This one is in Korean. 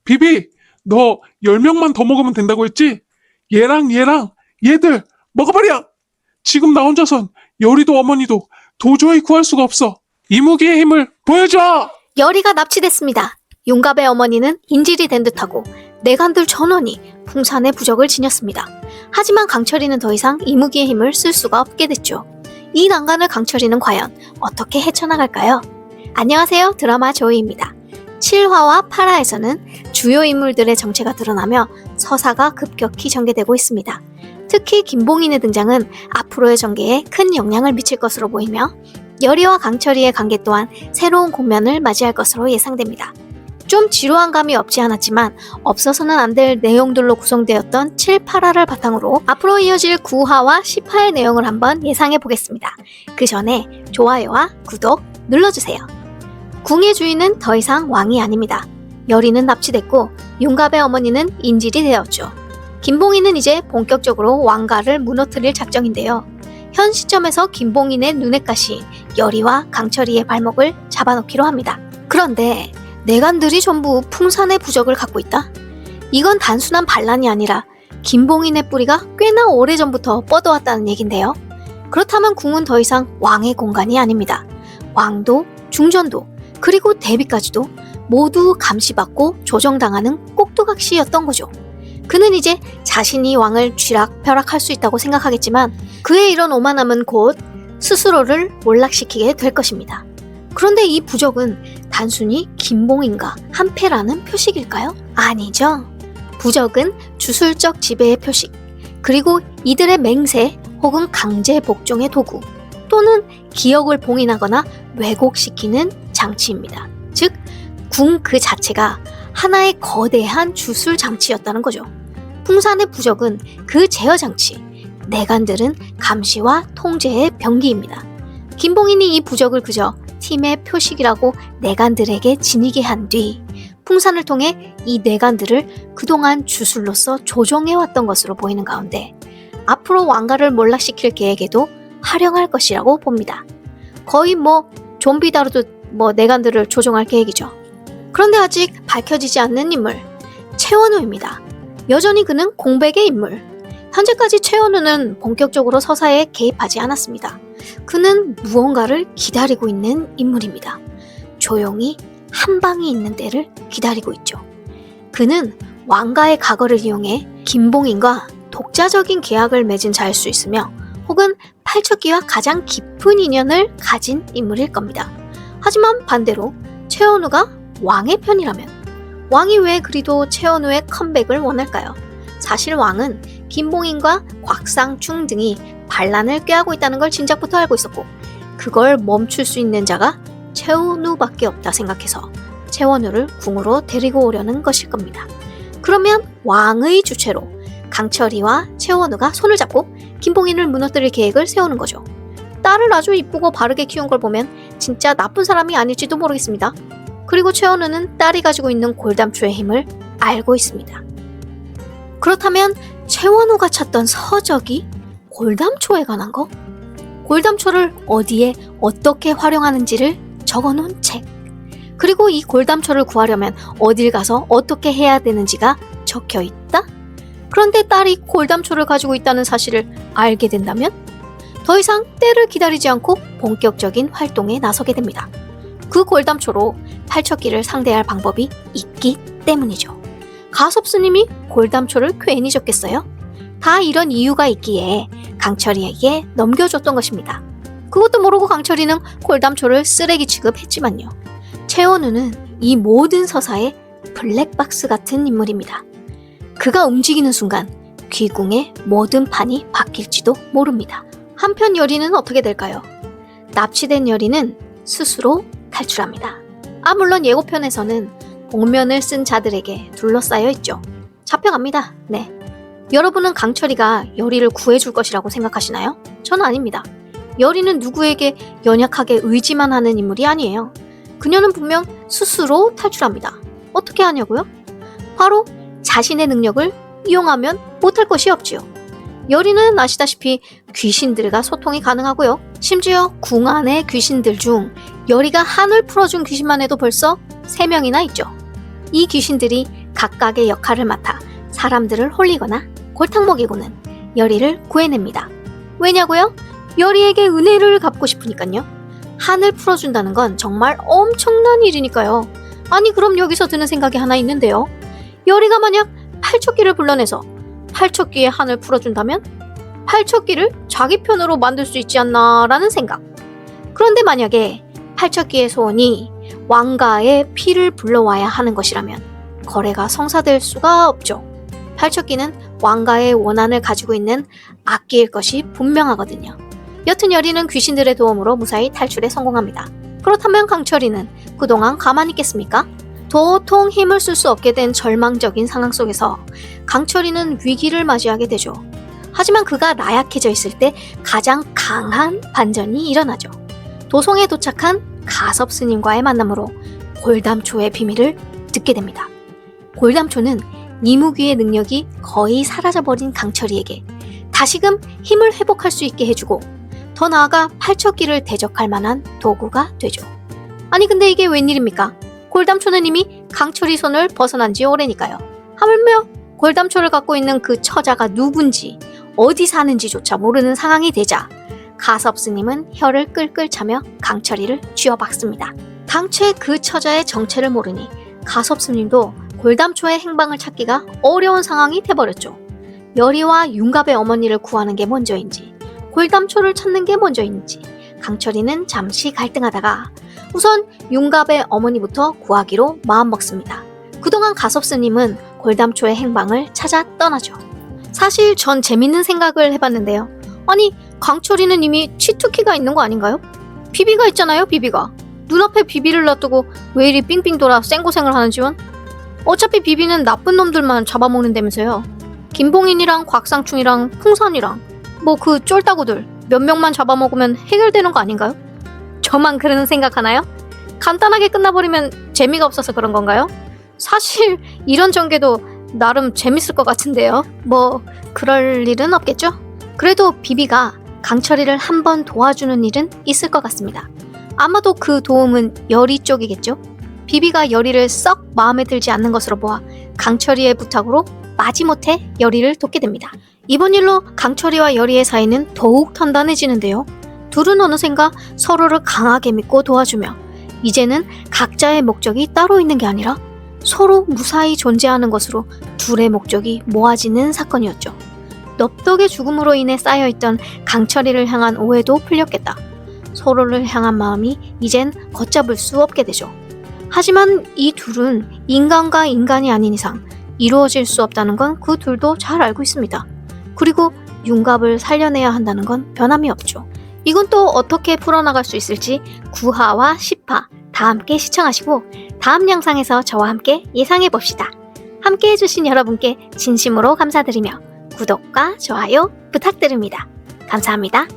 비비, 너 10명만 더 먹으면 된다고 했지? 얘랑 얘들 먹어버려! 지금 나 혼자선 요리도 어머니도 도저히 구할 수가 없어. 이무기의 힘을 보여줘! 여리가 납치됐습니다. 용갑의 어머니는 인질이 된 듯하고 내간들 전원이 풍산의 부적을 지녔습니다. 하지만 강철이는 더 이상 이무기의 힘을 쓸 수가 없게 됐죠. 이 난간을 강철이는 과연 어떻게 헤쳐나갈까요? 안녕하세요, 드라마 조이입니다. 7화와 8화에서는 주요 인물들의 정체가 드러나며 서사가 급격히 전개되고 있습니다. 특히 김봉인의 등장은 앞으로의 전개에 큰 영향을 미칠 것으로 보이며 여리와 강철이의 관계 또한 새로운 국면을 맞이할 것으로 예상됩니다. 좀 지루한 감이 없지 않았지만 없어서는 안 될 내용들로 구성되었던 7, 8화를 바탕으로 앞으로 이어질 9화와 10화의 내용을 한번 예상해 보겠습니다. 그 전에 좋아요와 구독 눌러주세요. 궁의 주인은 더 이상 왕이 아닙니다. 여리는 납치됐고 용갑의 어머니는 인질이 되었죠. 김봉인은 이제 본격적으로 왕가를 무너뜨릴 작정인데요. 현 시점에서 김봉인의 눈엣가시 여리와 강철이의 발목을 잡아놓기로 합니다. 그런데 내간들이 전부 풍산의 부적을 갖고 있다? 이건 단순한 반란이 아니라 김봉인의 뿌리가 꽤나 오래전부터 뻗어왔다는 얘긴데요. 그렇다면 궁은 더 이상 왕의 공간이 아닙니다. 왕도, 중전도, 그리고 대비까지도 모두 감시받고 조정당하는 꼭두각시였던 거죠. 그는 이제 자신이 왕을 쥐락펴락할 수 있다고 생각하겠지만 그의 이런 오만함은 곧 스스로를 몰락시키게 될 것입니다. 그런데 이 부적은 단순히 김봉인과 한패라는 표식일까요? 아니죠. 부적은 주술적 지배의 표식, 그리고 이들의 맹세 혹은 강제 복종의 도구, 또는 기억을 봉인하거나 왜곡시키는 장치입니다. 즉, 궁 그 자체가 하나의 거대한 주술 장치였다는 거죠. 풍산의 부적은 그 제어 장치, 내간들은 감시와 통제의 병기입니다. 김봉인이 이 부적을 그저 팀의 표식이라고 내간들에게 지니게 한 뒤 풍산을 통해 이 내간들을 그동안 주술로서 조종해왔던 것으로 보이는 가운데 앞으로 왕가를 몰락시킬 계획에도 활용할 것이라고 봅니다. 거의 좀비 다루듯 내간들을 조종할 계획이죠. 그런데 아직 밝혀지지 않는 인물, 최원우입니다. 여전히 그는 공백의 인물. 현재까지 최원우는 본격적으로 서사에 개입하지 않았습니다. 그는 무언가를 기다리고 있는 인물입니다. 조용히 한 방이 있는 때를 기다리고 있죠. 그는 왕가의 과거를 이용해 김봉인과 독자적인 계약을 맺은 자일 수 있으며 혹은 팔척기와 가장 깊은 인연을 가진 인물일 겁니다. 하지만 반대로 최원우가 왕의 편이라면 왕이 왜 그리도 최원우의 컴백을 원할까요? 사실 왕은 김봉인과 곽상충 등이 반란을 꾀하고 있다는 걸 진작부터 알고 있었고 그걸 멈출 수 있는 자가 최원우밖에 없다 생각해서 최원우를 궁으로 데리고 오려는 것일 겁니다. 그러면 왕의 주체로 강철이와 최원우가 손을 잡고 김봉인을 무너뜨릴 계획을 세우는 거죠. 딸을 아주 이쁘고 바르게 키운 걸 보면 진짜 나쁜 사람이 아닐지도 모르겠습니다. 그리고 최원우는 딸이 가지고 있는 골담초의 힘을 알고 있습니다. 그렇다면 최원우가 찾던 서적이 골담초에 관한 거? 골담초를 어디에 어떻게 활용하는지를 적어놓은 책, 그리고 이 골담초를 구하려면 어딜 가서 어떻게 해야 되는지가 적혀있다? 그런데 딸이 골담초를 가지고 있다는 사실을 알게 된다면 더 이상 때를 기다리지 않고 본격적인 활동에 나서게 됩니다. 그 골담초로 팔척기를 상대할 방법이 있기 때문이죠. 가섭스님이 골담초를 괜히 줬겠어요? 다 이런 이유가 있기에 강철이에게 넘겨줬던 것입니다. 그것도 모르고 강철이는 골담초를 쓰레기 취급했지만요. 최원우는 이 모든 서사의 블랙박스 같은 인물입니다. 그가 움직이는 순간 귀궁의 모든 판이 바뀔지도 모릅니다. 한편 여리는 어떻게 될까요? 납치된 여리는 스스로 탈출합니다. 물론 예고편에서는 복면을 쓴 자들에게 둘러싸여 있죠. 잡혀갑니다. 네. 여러분은 강철이가 여리를 구해줄 것이라고 생각하시나요? 전 아닙니다. 여리는 누구에게 연약하게 의지만 하는 인물이 아니에요. 그녀는 분명 스스로 탈출합니다. 어떻게 하냐고요? 바로 자신의 능력을 이용하면 못할 것이 없지요. 여리는 아시다시피 귀신들과 소통이 가능하고요. 심지어 궁 안의 귀신들 중 여리가 한을 풀어준 귀신만 해도 벌써 3명이나 있죠. 이 귀신들이 각각의 역할을 맡아 사람들을 홀리거나 골탕 먹이고는 열이를 구해냅니다. 왜냐고요? 열이에게 은혜를 갚고 싶으니까요. 한을 풀어준다는 건 정말 엄청난 일이니까요. 아니 그럼 여기서 드는 생각이 하나 있는데요. 열이가 만약 팔척귀를 불러내서 팔척귀의 한을 풀어준다면 팔척귀를 자기 편으로 만들 수 있지 않나라는 생각. 그런데 만약에 팔척귀의 소원이 왕가의 피를 불러와야 하는 것이라면 거래가 성사될 수가 없죠. 팔척귀는 왕가의 원한을 가지고 있는 악기일 것이 분명하거든요. 여튼 열이는 귀신들의 도움으로 무사히 탈출에 성공합니다. 그렇다면 강철이는 그동안 가만히 있겠습니까? 도통 힘을 쓸 수 없게 된 절망적인 상황 속에서 강철이는 위기를 맞이하게 되죠. 하지만 그가 나약해져 있을 때 가장 강한 반전이 일어나죠. 도성에 도착한 가섭 스님과의 만남으로 골담초의 비밀을 듣게 됩니다. 골담초는 이무귀의 능력이 거의 사라져버린 강철이에게 다시금 힘을 회복할 수 있게 해주고 더 나아가 팔척귀를 대적할 만한 도구가 되죠. 아니 근데 이게 웬일입니까? 골담초는 이미 강철이 손을 벗어난 지 오래니까요. 하물며 골담초를 갖고 있는 그 처자가 누군지 어디 사는지조차 모르는 상황이 되자 가섭 스님은 혀를 끌끌 차며 강철이를 쥐어박습니다. 당최 그 처자의 정체를 모르니 가섭 스님도 골담초의 행방을 찾기가 어려운 상황이 돼버렸죠. 열이와 융갑의 어머니를 구하는 게 먼저인지 골담초를 찾는 게 먼저인지 강철이는 잠시 갈등하다가 우선 융갑의 어머니부터 구하기로 마음먹습니다. 그동안 가섭 스님은 골담초의 행방을 찾아 떠나죠. 사실 전 재밌는 생각을 해봤는데요. 아니 강철이는 이미 치투키가 있는 거 아닌가요? 비비가 있잖아요. 비비가 눈앞에 비비를 놔두고 왜 이리 삥삥 돌아 생고생을 하는지원? 어차피 비비는 나쁜 놈들만 잡아먹는다면서요. 김봉인이랑 곽상충이랑 풍선이랑 뭐 그 쫄따구들 몇 명만 잡아먹으면 해결되는 거 아닌가요? 저만 그런 생각하나요? 간단하게 끝나버리면 재미가 없어서 그런 건가요? 사실 이런 전개도 나름 재밌을 것 같은데요. 뭐 그럴 일은 없겠죠? 그래도 비비가 강철이를 한번 도와주는 일은 있을 것 같습니다. 아마도 그 도움은 열이 쪽이겠죠? 비비가 열이를 썩 마음에 들지 않는 것으로 보아 강철이의 부탁으로 마지못해 열이를 돕게 됩니다. 이번 일로 강철이와 열이의 사이는 더욱 단단해지는데요. 둘은 어느샌가 서로를 강하게 믿고 도와주며 이제는 각자의 목적이 따로 있는 게 아니라 서로 무사히 존재하는 것으로 둘의 목적이 모아지는 사건이었죠. 넙덕의 죽음으로 인해 쌓여있던 강철이를 향한 오해도 풀렸겠다. 서로를 향한 마음이 이젠 걷잡을 수 없게 되죠. 하지만 이 둘은 인간과 인간이 아닌 이상 이루어질 수 없다는 건 그 둘도 잘 알고 있습니다. 그리고 융갑을 살려내야 한다는 건 변함이 없죠. 이건 또 어떻게 풀어나갈 수 있을지 9화와 10화 다 함께 시청하시고 다음 영상에서 저와 함께 예상해봅시다. 함께 해주신 여러분께 진심으로 감사드리며 구독과 좋아요 부탁드립니다. 감사합니다.